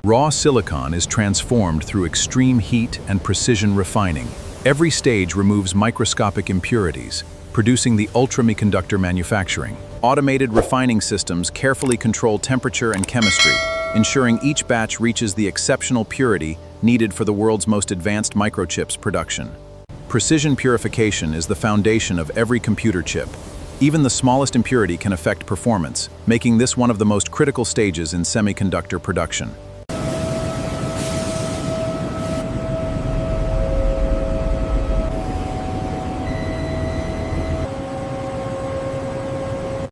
Raw silicon is transformed through extreme heat and precision refining. Every stage removes microscopic impurities, producing the ultra-semiconductor manufacturing. Automated refining systems carefully control temperature and chemistry, ensuring each batch reaches the exceptional purity needed for the world's most advanced microchips production. Precision purification is the foundation of every computer chip. Even the smallest impurity can affect performance, making this one of the most critical stages in semiconductor production.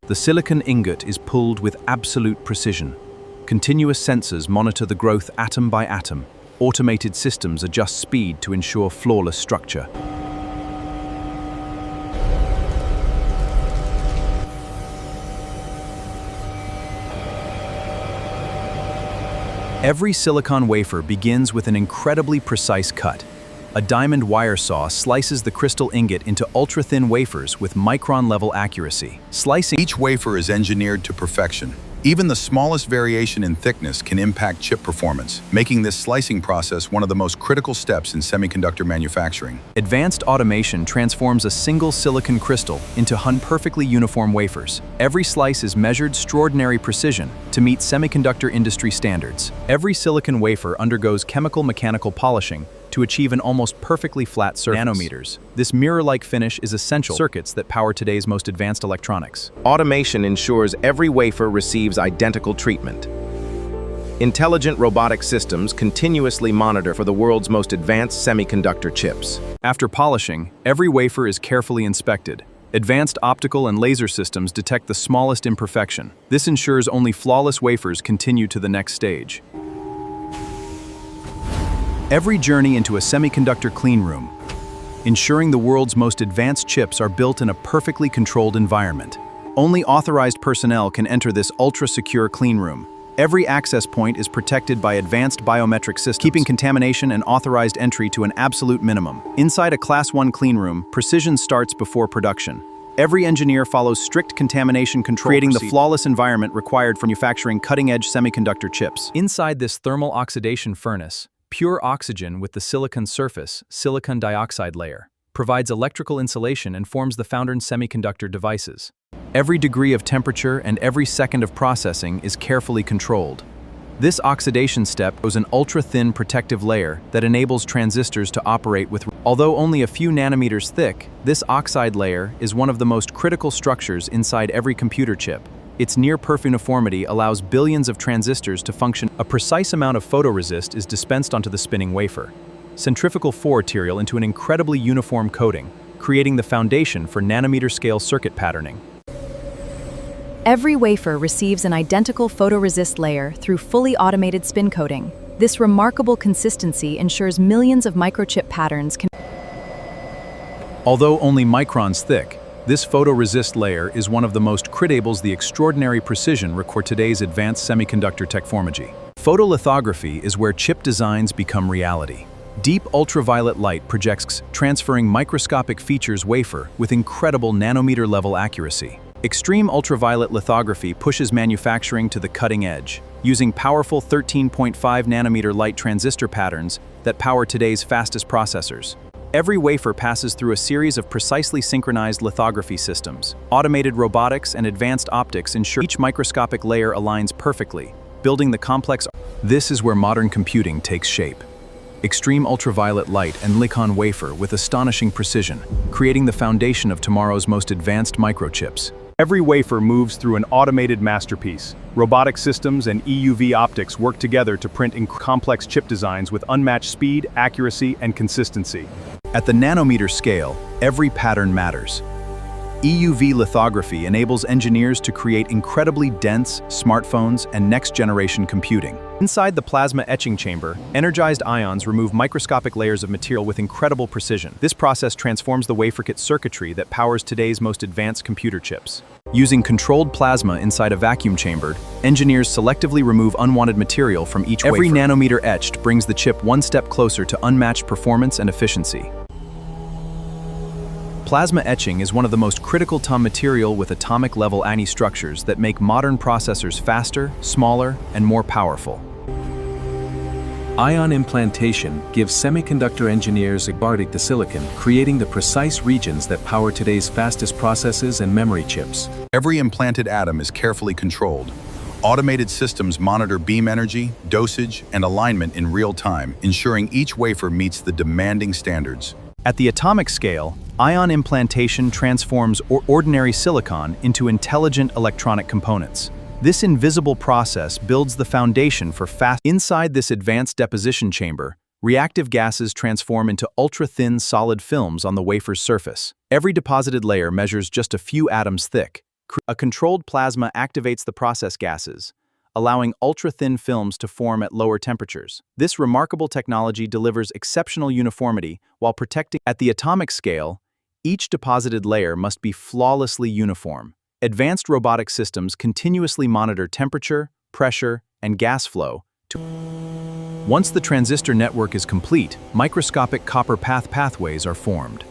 The silicon ingot is pulled with absolute precision. Continuous sensors monitor the growth atom by atom. Automated systems adjust speed to ensure flawless structure. Every silicon wafer begins with an incredibly precise cut. A diamond wire saw slices the crystal ingot into ultra-thin wafers with micron-level accuracy. Slicing each wafer is engineered to perfection. Even the smallest variation in thickness can impact chip performance, making this slicing process one of the most critical steps in semiconductor manufacturing. Advanced automation transforms a single silicon crystal into perfectly uniform wafers. Every slice is measured with extraordinary precision to meet semiconductor industry standards. Every silicon wafer undergoes chemical-mechanical polishing to achieve an almost perfectly flat surface. Nanometers. This mirror-like finish is essential for circuits that power today's most advanced electronics. Automation ensures every wafer receives identical treatment. Intelligent robotic systems continuously monitor for the world's most advanced semiconductor chips. After polishing, every wafer is carefully inspected. Advanced optical and laser systems detect the smallest imperfection. This ensures only flawless wafers continue to the next stage. Every journey into a semiconductor cleanroom, ensuring the world's most advanced chips are built in a perfectly controlled environment. Only authorized personnel can enter this ultra-secure cleanroom. Every access point is protected by advanced biometric systems, keeping contamination and authorized entry to an absolute minimum. Inside a Class 1 cleanroom, precision starts before production. Every engineer follows strict contamination control, creating the flawless environment required for manufacturing cutting-edge semiconductor chips. Inside this thermal oxidation furnace, pure oxygen with the silicon surface, silicon dioxide layer, provides electrical insulation and forms the foundation semiconductor devices. Every degree of temperature and every second of processing is carefully controlled. This oxidation step is an ultra-thin protective layer that enables transistors to operate with. Although only a few nanometers thick, this oxide layer is one of the most critical structures inside every computer chip. Its near-perfect uniformity allows billions of transistors to function. A precise amount of photoresist is dispensed onto the spinning wafer. Centrifugal forward material into an incredibly uniform coating, creating the foundation for nanometer-scale circuit patterning. Every wafer receives an identical photoresist layer through fully automated spin coating. This remarkable consistency ensures millions of microchip patterns can. Although only microns thick, this photoresist layer is one of the most critical. The extraordinary precision required today's advanced semiconductor technology. Photolithography is where chip designs become reality. Deep ultraviolet light projects, transferring microscopic features wafer with incredible nanometer-level accuracy. Extreme ultraviolet lithography pushes manufacturing to the cutting edge, using powerful 13.5 nanometer light transistor patterns that power today's fastest processors. Every wafer passes through a series of precisely synchronized lithography systems. Automated robotics and advanced optics ensure each microscopic layer aligns perfectly, building the complex. This is where modern computing takes shape. Extreme ultraviolet light and silicon wafer with astonishing precision, creating the foundation of tomorrow's most advanced microchips. Every wafer moves through an automated masterpiece. Robotic systems and EUV optics work together to print complex chip designs with unmatched speed, accuracy, and consistency. At the nanometer scale, every pattern matters. EUV lithography enables engineers to create incredibly dense smartphones and next-generation computing. Inside the plasma etching chamber, energized ions remove microscopic layers of material with incredible precision. This process transforms the wafer-kit circuitry that powers today's most advanced computer chips. Using controlled plasma inside a vacuum chamber, engineers selectively remove unwanted material from each wafer. Every nanometer etched brings the chip one step closer to unmatched performance and efficiency. Plasma etching is one of the most critical material with atomic-level structures that make modern processors faster, smaller, and more powerful. Ion implantation gives semiconductor engineers guarding the silicon, creating the precise regions that power today's fastest processes and memory chips. Every implanted atom is carefully controlled. Automated systems monitor beam energy, dosage, and alignment in real time, ensuring each wafer meets the demanding standards. At the atomic scale, ion implantation transforms ordinary silicon into intelligent electronic components. This invisible process builds the foundation for fast. Inside this advanced deposition chamber, reactive gases transform into ultra-thin solid films on the wafer's surface. Every deposited layer measures just a few atoms thick. A controlled plasma activates the process gases, allowing ultra-thin films to form at lower temperatures. This remarkable technology delivers exceptional uniformity while protecting. At the atomic scale, each deposited layer must be flawlessly uniform. Advanced robotic systems continuously monitor temperature, pressure, and gas flow. Once the transistor network is complete, microscopic copper pathways are formed.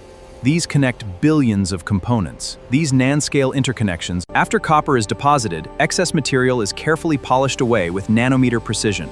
These connect billions of components. These nanoscale interconnections. After copper is deposited, excess material is carefully polished away with nanometer precision,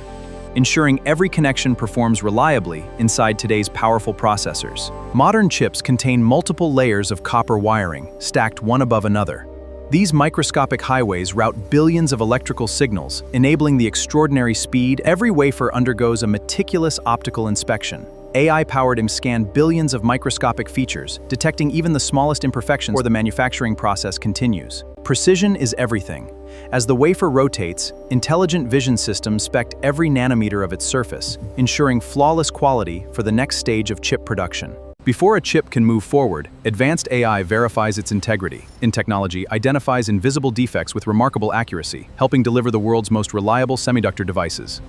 ensuring every connection performs reliably inside today's powerful processors. Modern chips contain multiple layers of copper wiring, stacked one above another. These microscopic highways route billions of electrical signals, enabling the extraordinary speed. Every wafer undergoes a meticulous optical inspection. AI-powered scan billions of microscopic features, detecting even the smallest imperfections before the manufacturing process continues. Precision is everything. As the wafer rotates, intelligent vision systems inspect every nanometer of its surface, ensuring flawless quality for the next stage of chip production. Before a chip can move forward, advanced AI verifies its integrity. In technology, identifies invisible defects with remarkable accuracy, helping deliver the world's most reliable semiconductor devices.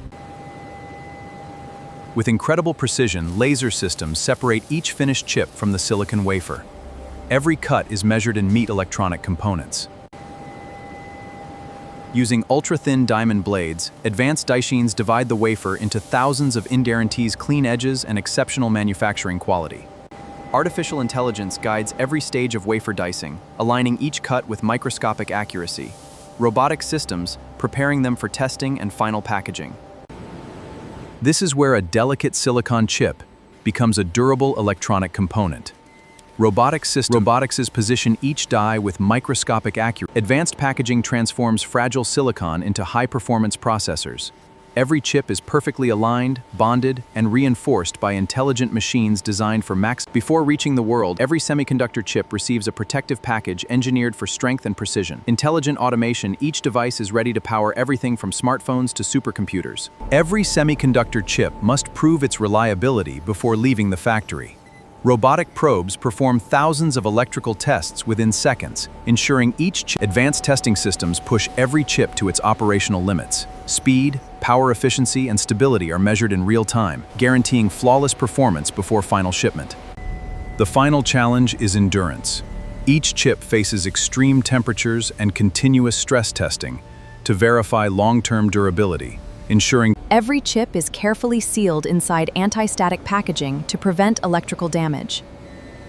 With incredible precision, laser systems separate each finished chip from the silicon wafer. Every cut is measured in meet electronic components. Using ultra-thin diamond blades, advanced dichines divide the wafer into thousands of guarantees clean edges and exceptional manufacturing quality. Artificial intelligence guides every stage of wafer dicing, aligning each cut with microscopic accuracy. Robotic systems, preparing them for testing and final packaging. This is where a delicate silicon chip becomes a durable electronic component. Robotics position each die with microscopic accuracy. Advanced packaging transforms fragile silicon into high-performance processors. Every chip is perfectly aligned, bonded, and reinforced by intelligent machines designed for max. Before reaching the world, every semiconductor chip receives a protective package engineered for strength and precision. Intelligent automation, each device is ready to power everything from smartphones to supercomputers. Every semiconductor chip must prove its reliability before leaving the factory. Robotic probes perform thousands of electrical tests within seconds, ensuring each chip. Advanced testing systems push every chip to its operational limits. Speed, power efficiency, and stability are measured in real time, guaranteeing flawless performance before final shipment. The final challenge is endurance. Each chip faces extreme temperatures and continuous stress testing to verify long-term durability, ensuring Every chip is carefully sealed inside anti-static packaging to prevent electrical damage.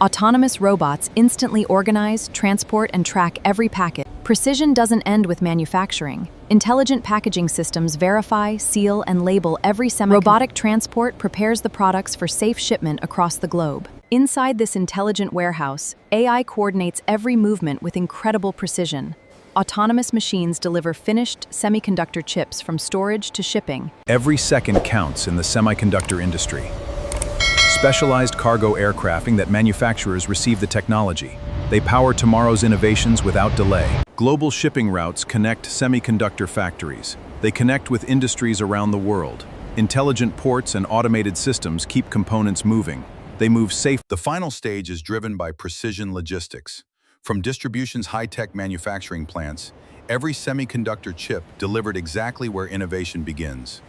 Autonomous robots instantly organize, transport, and track every packet. Precision doesn't end with manufacturing. Intelligent packaging systems verify, seal, and label every Robotic transport prepares the products for safe shipment across the globe. Inside this intelligent warehouse, AI coordinates every movement with incredible precision. Autonomous machines deliver finished semiconductor chips from storage to shipping. Every second counts in the semiconductor industry. Specialized cargo aircrafting that manufacturers receive the technology. They power tomorrow's innovations without delay. Global shipping routes connect semiconductor factories. They connect with industries around the world. Intelligent ports and automated systems keep components moving. They move safe. The final stage is driven by precision logistics. From distribution's high-tech manufacturing plants, every semiconductor chip delivered exactly where innovation begins.